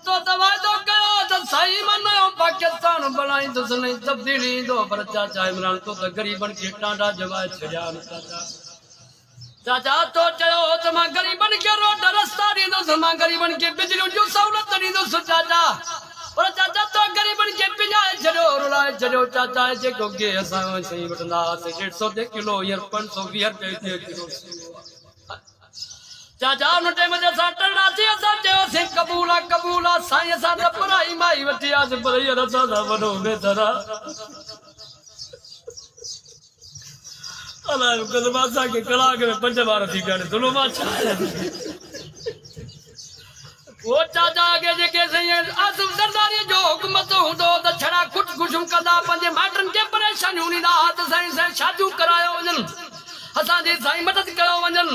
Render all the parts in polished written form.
तो दवाई तो कयो तो सही मनो पाकिस्तान बनाई तो नहीं तब्दीली दो पर चाचा इमरान तो गरीबन के टांडा जवाए छड़िया चाचा तो चलो तो मां गरीबन के रोड रास्ता दी दो मां गरीबन के बिजली जो सहूलत दी दो चाचा और चाचा तो गरीबन के पिजाए छड़ो रुलाए छड़ो चाचा जे को के असा सही वटंदा से 150 किलो या 520 रुपए किलो चाचा उन टाइम जे साटना थी असा जो से कबूला कबूला साईं असा त पराई माई वठी आज पराई रसा दा वडो बेदरा अला कदमासा के कलाक में 5 बार थी गने दुलमा छा वो चाचा आगे जे के सही आसम सरदारी जो हुकूमत हुंदो त छड़ा कुछ कुछ कदा पंजे माटन के परेशानी हुनी ना हाथ साईं से शादी करायो वजन असा जी साईं मदद करो वजन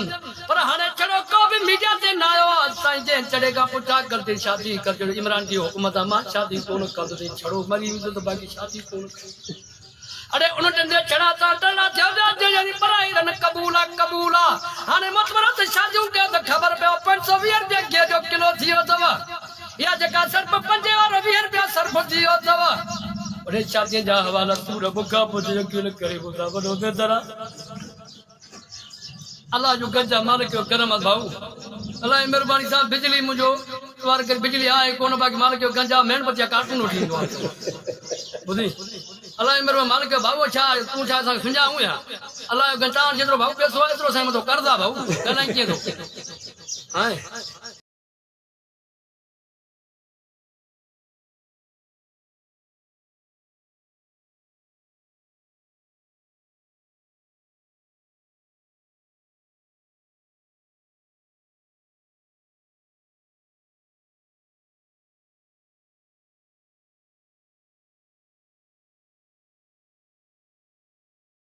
पर हाने छड़ो को भी मीडिया ते ना आयो साईं जे चढ़ेगा पुठा कर दे शादी कर दे इमरान की हुकूमत मां शादी कोन कर दे छड़ो मरी तो बाकी शादी कोन अरे उन टंडे छड़ा ता टला थे यानी पराई रन कबूला कबूला हाने मतबरा से शादी के तो खबर पे 520 रुपया के जो किलो थियो तव या जका सर्फ 5 और 20 रुपया सर्फ थियो तव अरे शादी जा हवाला पूरा बुका पुजे क्यों करे बुदा बनो दे जरा अल्लाह जो गजा मालिक करम भाऊ अल्लाह मेहरबानी साहब बिजली मुझो वार कर बिजली आए कोन बाकी मालिक गंजा मेन बच्चा कार्टून उठी बुधी अल्लाह मेरे मालिक भाऊ छा तू छा सा सुझाऊं या अल्लाह गंजान जेतरो भाऊ पैसो एतरो साईं मतो करदा भाऊ कना के तो हां